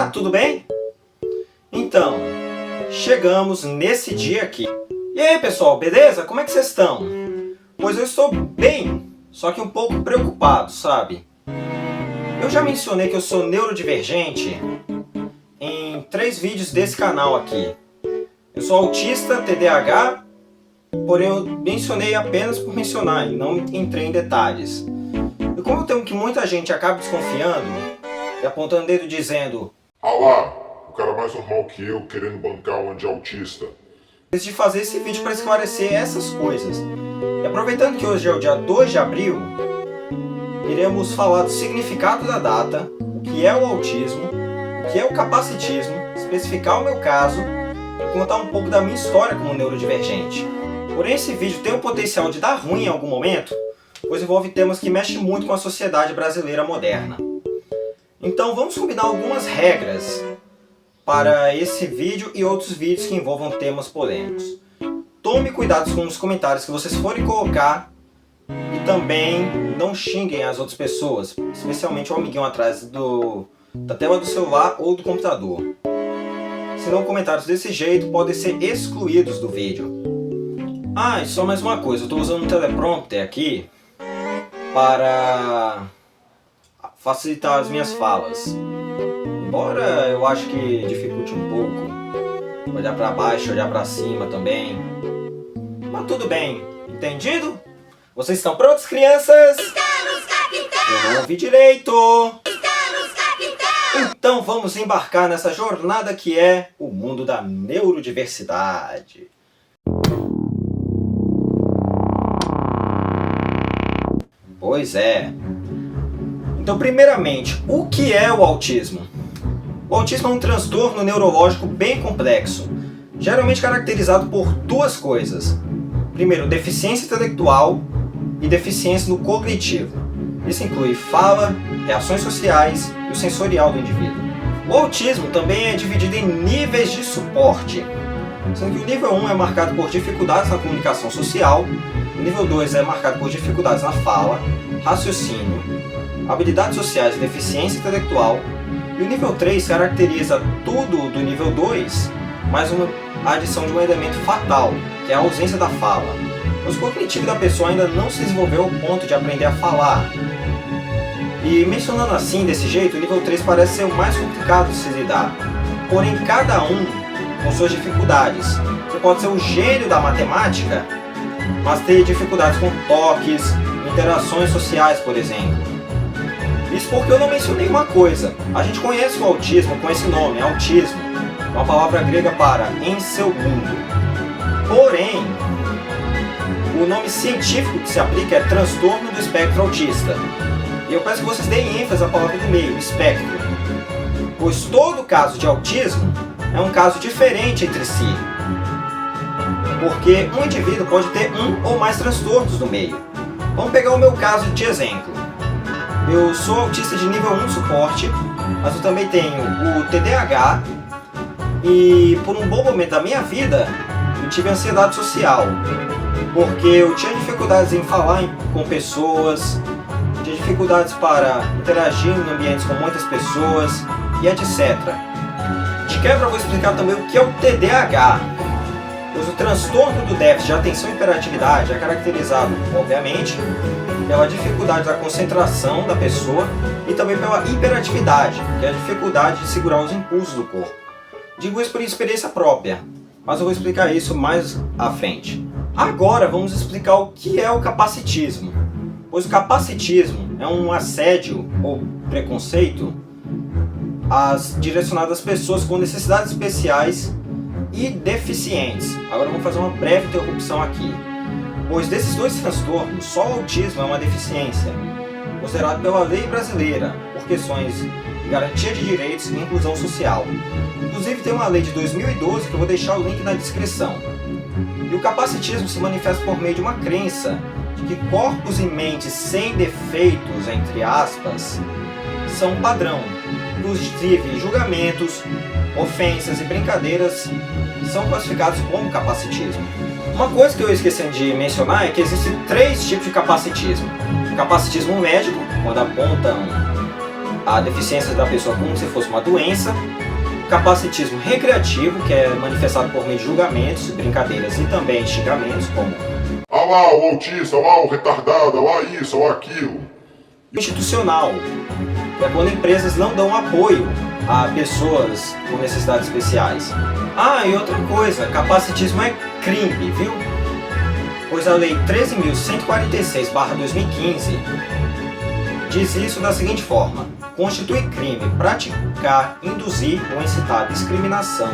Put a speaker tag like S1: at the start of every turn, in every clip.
S1: Olá, tudo bem? Então, chegamos nesse dia aqui. E aí pessoal, beleza? Como é que vocês estão? Pois eu estou bem, só que um pouco preocupado, sabe? Eu já mencionei que eu sou neurodivergente em 3 vídeos desse canal aqui. Eu sou autista, TDAH, porém eu mencionei apenas por mencionar e não entrei em detalhes. E como eu temo que muita gente acabe desconfiando e apontando o dedo dizendo:
S2: "Ah lá, o cara mais normal que eu querendo bancar um de autista",
S1: decidi fazer esse vídeo para esclarecer essas coisas. E aproveitando que hoje é o dia 2 de abril, iremos falar do significado da data, o que é o autismo, o que é o capacitismo, especificar o meu caso e contar um pouco da minha história como neurodivergente. Porém, esse vídeo tem o potencial de dar ruim em algum momento, pois envolve temas que mexem muito com a sociedade brasileira moderna. Então vamos combinar algumas regras para esse vídeo e outros vídeos que envolvam temas polêmicos. Tome cuidado com os comentários que vocês forem colocar e também não xinguem as outras pessoas, especialmente o amiguinho atrás da tela do celular ou do computador. Senão comentários desse jeito podem ser excluídos do vídeo. Ah, e só mais uma coisa, eu estou usando um teleprompter aqui para facilitar as minhas falas. Embora eu acho que dificulte um pouco olhar para baixo, olhar para cima também. Mas tudo bem, entendido? Vocês estão prontos, crianças?
S3: Estamos, capitão!
S1: Eu não ouvi direito!
S3: Estamos, capitão!
S1: Então vamos embarcar nessa jornada que é o mundo da neurodiversidade. Pois é. Então, primeiramente, o que é o autismo? O autismo é um transtorno neurológico bem complexo, geralmente caracterizado por 2 coisas. Primeiro, deficiência intelectual e deficiência no cognitivo. Isso inclui fala, reações sociais e o sensorial do indivíduo. O autismo também é dividido em níveis de suporte, sendo que o nível 1 é marcado por dificuldades na comunicação social, o nível 2 é marcado por dificuldades na fala, raciocínio, habilidades sociais e deficiência intelectual, e o nível 3 caracteriza tudo do nível 2, mais a adição de um elemento fatal, que é a ausência da fala. O cognitivo da pessoa ainda não se desenvolveu ao ponto de aprender a falar. E mencionando assim, desse jeito, o nível 3 parece ser o mais complicado de se lidar. Porém, cada um com suas dificuldades. Você pode ser o gênio da matemática, mas ter dificuldades com toques, interações sociais, por exemplo. Isso porque eu não mencionei uma coisa. A gente conhece o autismo com esse nome, autismo, uma palavra grega para em seu mundo. Porém, o nome científico que se aplica é transtorno do espectro autista. E eu peço que vocês deem ênfase à palavra do meio, espectro. Pois todo caso de autismo é um caso diferente entre si. Porque um indivíduo pode ter um ou mais transtornos no meio. Vamos pegar o meu caso de exemplo. Eu sou autista de nível 1 suporte, mas eu também tenho o TDAH e por um bom momento da minha vida eu tive ansiedade social, porque eu tinha dificuldades em falar com pessoas, tinha dificuldades para interagir em ambientes com muitas pessoas e etc. De quebra eu vou explicar também o que é o TDAH, pois o transtorno do déficit de atenção e hiperatividade é caracterizado, obviamente, pela dificuldade da concentração da pessoa e também pela hiperatividade, que é a dificuldade de segurar os impulsos do corpo. Digo isso por experiência própria, mas eu vou explicar isso mais à frente. Agora vamos explicar o que é o capacitismo, pois o capacitismo é um assédio ou preconceito direcionado às pessoas com necessidades especiais e deficientes. Agora vamos fazer uma breve interrupção aqui. Pois desses 2 transtornos, só o autismo é uma deficiência, considerado pela lei brasileira, por questões de garantia de direitos e inclusão social. Inclusive tem uma lei de 2012 que eu vou deixar o link na descrição. E o capacitismo se manifesta por meio de uma crença de que corpos e mentes sem defeitos, entre aspas, são padrão. Inclusive julgamentos, ofensas e brincadeiras são classificados como capacitismo. Uma coisa que eu esqueci de mencionar é que existem 3 tipos de capacitismo. O capacitismo médico, quando apontam a deficiência da pessoa como se fosse uma doença, capacitismo recreativo, que é manifestado por meio de julgamentos, brincadeiras e também xingamentos, como
S2: ah lá, o autista, ah lá, o retardado, ah lá isso, ah lá aquilo.
S1: institucional, que é quando empresas não dão apoio a pessoas com necessidades especiais. Ah, e outra coisa, capacitismo é crime, viu? Pois a Lei 13.146/2015 diz isso da seguinte forma: constitui crime praticar, induzir ou incitar discriminação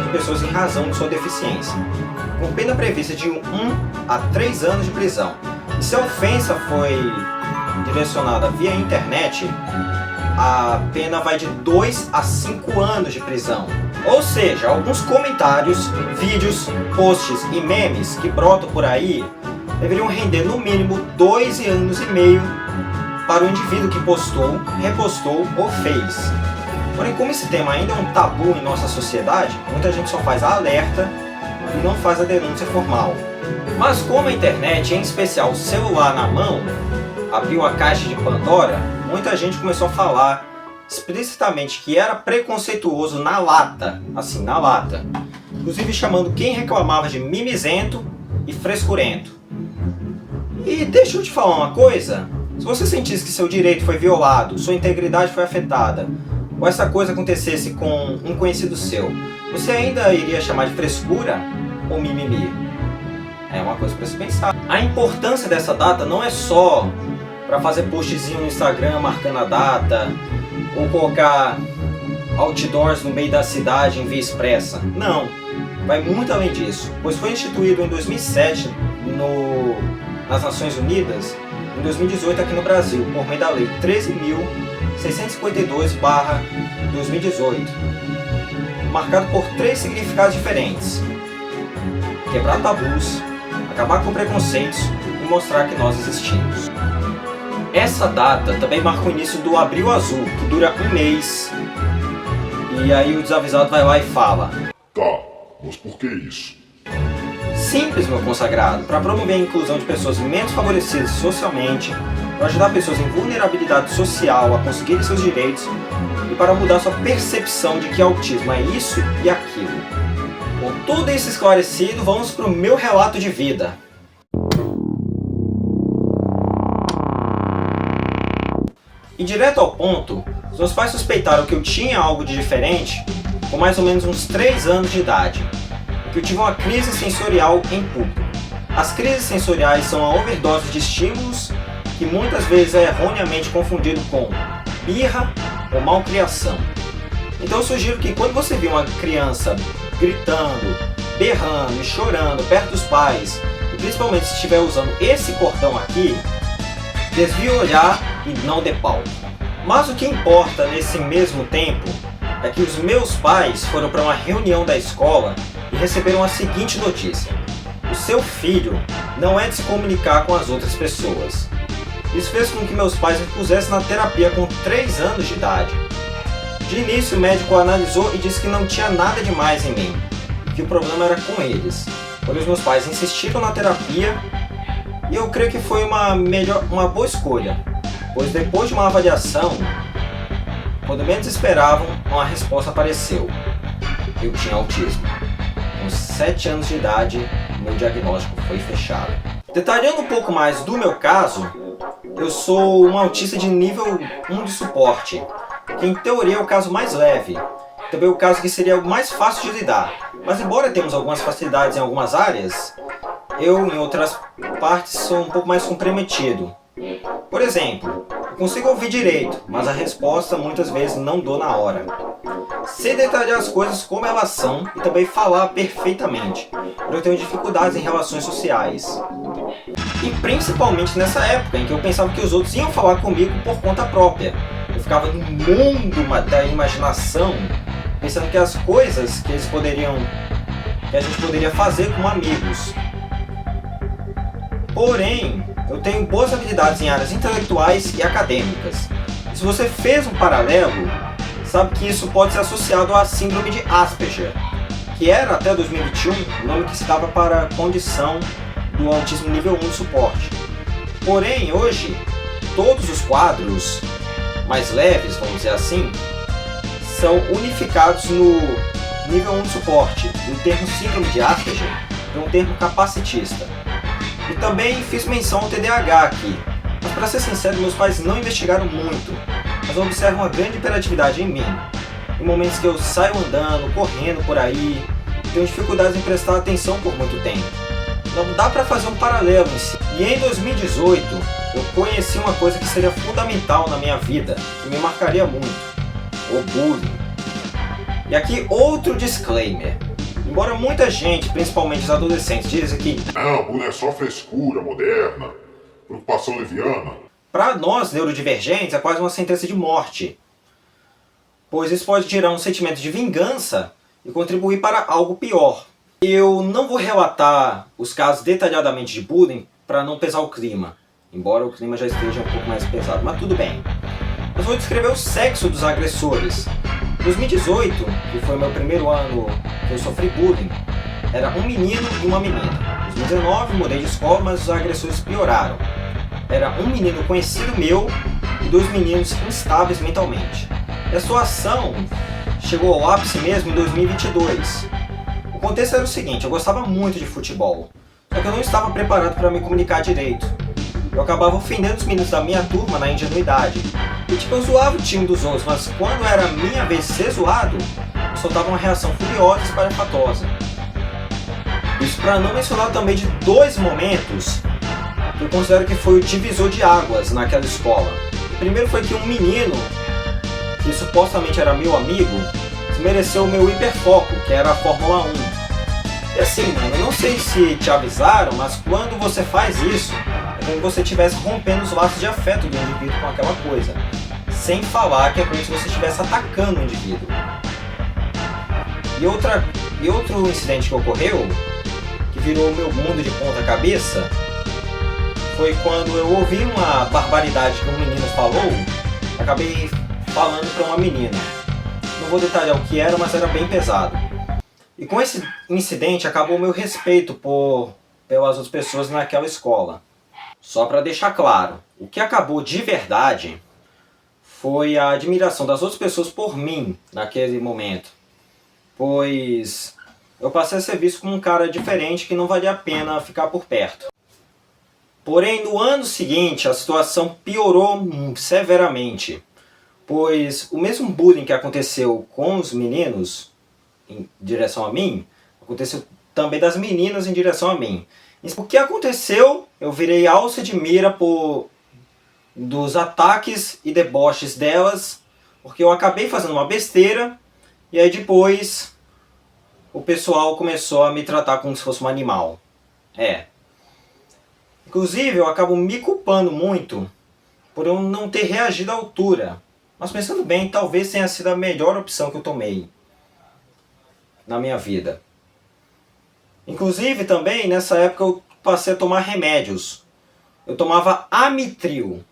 S1: de pessoas em razão de sua deficiência, com pena prevista de 1 a 3 anos de prisão. E se a ofensa foi direcionada via internet, a pena vai de 2 a 5 anos de prisão. Ou seja, alguns comentários, vídeos, posts e memes que brotam por aí deveriam render no mínimo 2 anos e meio para o indivíduo que postou, repostou ou fez. Porém, como esse tema ainda é um tabu em nossa sociedade, muita gente só faz a alerta e não faz a denúncia formal. Mas como a internet, em especial o celular na mão, abriu a caixa de Pandora, muita gente começou a falar explicitamente que era preconceituoso na lata, assim, na lata. Inclusive chamando quem reclamava de mimizento e frescurento. E deixa eu te falar uma coisa, se você sentisse que seu direito foi violado, sua integridade foi afetada, ou essa coisa acontecesse com um conhecido seu, você ainda iria chamar de frescura ou mimimi? É uma coisa para se pensar. A importância dessa data não é só para fazer postzinho no Instagram marcando a data, ou colocar outdoors no meio da cidade em via expressa. Não, vai muito além disso, pois foi instituído em 2007 nas Nações Unidas, em 2018 aqui no Brasil, por meio da Lei 13.652/2018, marcado por 3 significados diferentes: quebrar tabus, acabar com preconceitos e mostrar que nós existimos. Essa data também marca o início do Abril Azul, que dura um mês, e aí o desavisado vai lá e fala:
S2: Tá, mas por que isso?
S1: Simples, meu consagrado, para promover a inclusão de pessoas menos favorecidas socialmente, para ajudar pessoas em vulnerabilidade social a conseguirem seus direitos e para mudar sua percepção de que autismo é isso e aquilo. Com tudo isso esclarecido, vamos para o meu relato de vida. E direto ao ponto, os meus pais suspeitaram que eu tinha algo de diferente com mais ou menos uns 3 anos de idade, que eu tive uma crise sensorial em público. As crises sensoriais são a overdose de estímulos que muitas vezes é erroneamente confundido com birra ou malcriação. Então eu sugiro que quando você vê uma criança gritando, berrando e chorando perto dos pais, e principalmente se estiver usando esse cordão aqui, desvie o olhar e não dê palco. Mas o que importa nesse mesmo tempo é que os meus pais foram para uma reunião da escola e receberam a seguinte notícia: o seu filho não é de se comunicar com as outras pessoas. Isso fez com que meus pais me pusessem na terapia com 3 anos de idade. De início o médico analisou e disse que não tinha nada demais em mim, que o problema era com eles. Porém os meus pais insistiram na terapia e eu creio que foi uma boa escolha, pois depois de uma avaliação, quando menos esperavam, uma resposta apareceu: eu tinha autismo. Com 7 anos de idade, meu diagnóstico foi fechado. Detalhando um pouco mais do meu caso, eu sou um autista de nível 1 de suporte, que em teoria é o caso mais leve, também o caso que seria o mais fácil de lidar. Mas embora tenhamos algumas facilidades em algumas áreas, eu em outras partes sou um pouco mais comprometido. Por exemplo, eu consigo ouvir direito, mas a resposta muitas vezes não dou na hora. Sei detalhar as coisas como elas são e também falar perfeitamente, porque eu tenho dificuldades em relações sociais. E principalmente nessa época em que eu pensava que os outros iam falar comigo por conta própria. Eu ficava no mundo da imaginação, pensando que as coisas que a gente poderia fazer como amigos. Porém, eu tenho boas habilidades em áreas intelectuais e acadêmicas. E se você fez um paralelo, sabe que isso pode ser associado à síndrome de Asperger, que era até 2021 o nome que se dava para a condição do autismo nível 1 de suporte. Porém, hoje, todos os quadros, mais leves, vamos dizer assim, são unificados no nível 1 de suporte, do termo síndrome de Asperger para um termo capacitista. E também fiz menção ao TDAH aqui, mas para ser sincero, meus pais não investigaram muito, mas observam uma grande hiperatividade em mim. Em momentos que eu saio andando, correndo por aí, tenho dificuldades em prestar atenção por muito tempo. Não dá para fazer um paralelo em si. E em 2018, eu conheci uma coisa que seria fundamental na minha vida, que me marcaria muito: o bullying. E aqui outro disclaimer. Embora muita gente, principalmente os adolescentes, dizem que
S2: Não, bullying é só frescura moderna, preocupação leviana.
S1: para nós neurodivergentes é quase uma sentença de morte, pois isso pode gerar um sentimento de vingança e contribuir para algo pior. Eu não vou relatar os casos detalhadamente de bullying para não pesar o clima, embora o clima já esteja um pouco mais pesado, mas tudo bem. Mas vou descrever o sexo dos agressores. Em 2018, que foi meu primeiro ano que eu sofri bullying, era um menino e uma menina. Em 2019, mudei de escola, mas os agressores pioraram. Era um menino conhecido meu e 2 meninos instáveis mentalmente. E a situação chegou ao ápice mesmo em 2022. O contexto era o seguinte: eu gostava muito de futebol, só que eu não estava preparado para me comunicar direito. Eu acabava ofendendo os meninos da minha turma na ingenuidade. E tipo, eu zoava o time dos outros, mas quando era a minha vez de ser zoado, eu soltava uma reação furiosa e espalhafatosa. Isso para não mencionar também de 2 momentos que eu considero que foi o divisor de águas naquela escola. O primeiro foi que um menino, que supostamente era meu amigo, desmereceu o meu hiperfoco, que era a Fórmula 1. E assim, mano, eu não sei se te avisaram, mas quando você faz isso, é como se você estivesse rompendo os laços de afeto do indivíduo com aquela coisa. Sem falar que é como se você estivesse atacando o indivíduo. E outro incidente que ocorreu, que virou o meu mundo de ponta cabeça, foi quando eu ouvi uma barbaridade que um menino falou, acabei falando para uma menina. Não vou detalhar o que era, mas era bem pesado. E com esse incidente acabou o meu respeito pelas outras pessoas naquela escola. Só para deixar claro, o que acabou de verdade foi a admiração das outras pessoas por mim naquele momento. Pois eu passei a ser visto como um cara diferente que não valia a pena ficar por perto. Porém, no ano seguinte, a situação piorou severamente, pois o mesmo bullying que aconteceu com os meninos em direção a mim, aconteceu também das meninas em direção a mim. O que aconteceu? Eu virei alça de mira dos ataques e deboches delas, porque eu acabei fazendo uma besteira, e aí depois o pessoal começou a me tratar como se fosse um animal. Inclusive, eu acabo me culpando muito por eu não ter reagido à altura. Mas pensando bem, talvez tenha sido a melhor opção que eu tomei na minha vida. Inclusive, também, nessa época eu passei a tomar remédios. Eu tomava Amitril,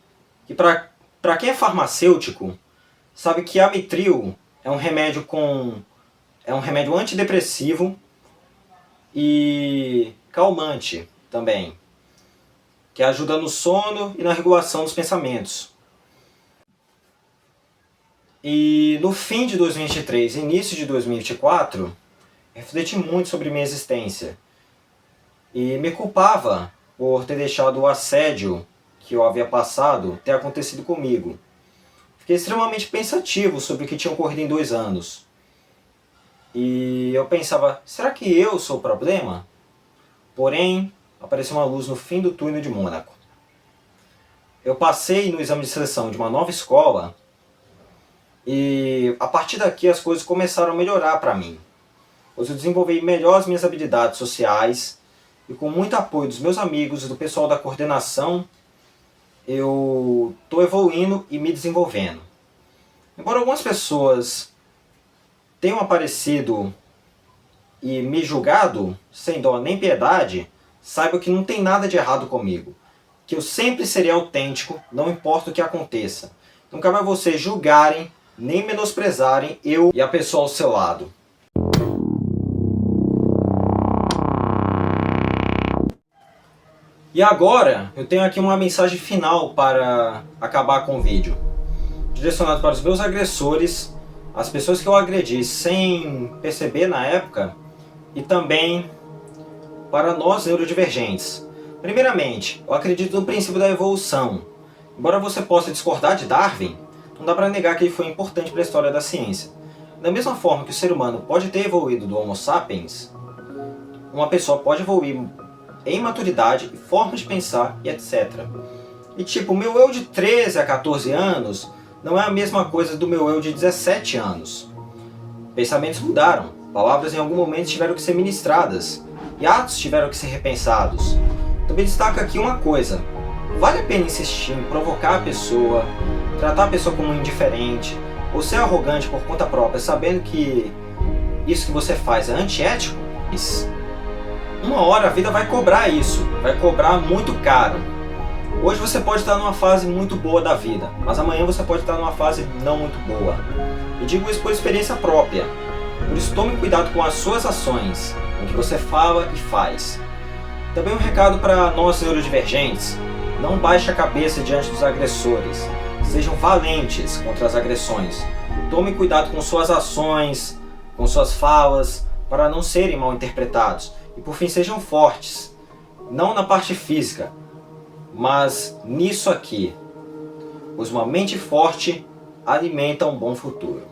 S1: que para quem é farmacêutico, sabe que Amitril é um remédio antidepressivo e calmante também, que ajuda no sono e na regulação dos pensamentos. E no fim de 2023, início de 2024, refleti muito sobre minha existência e me culpava por ter deixado o assédio que eu havia passado ter acontecido comigo. Fiquei extremamente pensativo sobre o que tinha ocorrido em 2 anos. E eu pensava, será que eu sou o problema? Porém, apareceu uma luz no fim do túnel de Mônaco. Eu passei no exame de seleção de uma nova escola e a partir daqui as coisas começaram a melhorar para mim. Pois eu desenvolvi melhor as minhas habilidades sociais e com muito apoio dos meus amigos e do pessoal da coordenação, eu estou evoluindo e me desenvolvendo. Embora algumas pessoas tenham aparecido e me julgado sem dó nem piedade, saiba que não tem nada de errado comigo. Que eu sempre serei autêntico, não importa o que aconteça. Não cabe a vocês julgarem, nem menosprezarem eu e a pessoa ao seu lado. E agora, eu tenho aqui uma mensagem final para acabar com o vídeo. direcionado para os meus agressores, as pessoas que eu agredi sem perceber na época, e também para nós neurodivergentes. Primeiramente, eu acredito no princípio da evolução. Embora você possa discordar de Darwin, não dá para negar que ele foi importante para a história da ciência. Da mesma forma que o ser humano pode ter evoluído do Homo sapiens, uma pessoa pode evoluir em maturidade, forma de pensar e etc. E tipo, o meu eu de 13 a 14 anos não é a mesma coisa do meu eu de 17 anos. Pensamentos mudaram, palavras em algum momento tiveram que ser ministradas, e atos tiveram que ser repensados. Também destaca aqui uma coisa: vale a pena insistir em provocar a pessoa, tratar a pessoa como indiferente, ou ser arrogante por conta própria, sabendo que isso que você faz é antiético? Uma hora a vida vai cobrar isso, vai cobrar muito caro. Hoje você pode estar numa fase muito boa da vida, mas amanhã você pode estar numa fase não muito boa. E digo isso por experiência própria. Por isso tome cuidado com as suas ações, com o que você fala e faz. Também um recado para nós neurodivergentes: não baixe a cabeça diante dos agressores. Sejam valentes contra as agressões. Tome cuidado com suas ações, com suas falas, para não serem mal interpretados. E por fim, sejam fortes. Não na parte física, mas nisso aqui. Pois uma mente forte alimenta um bom futuro.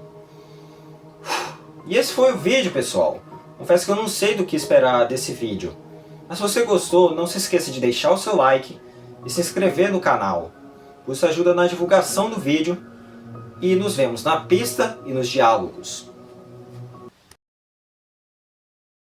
S1: E esse foi o vídeo, pessoal. Confesso que eu não sei do que esperar desse vídeo. Mas se você gostou, não se esqueça de deixar o seu like e se inscrever no canal. Isso ajuda na divulgação do vídeo. E nos vemos na pista e nos diálogos.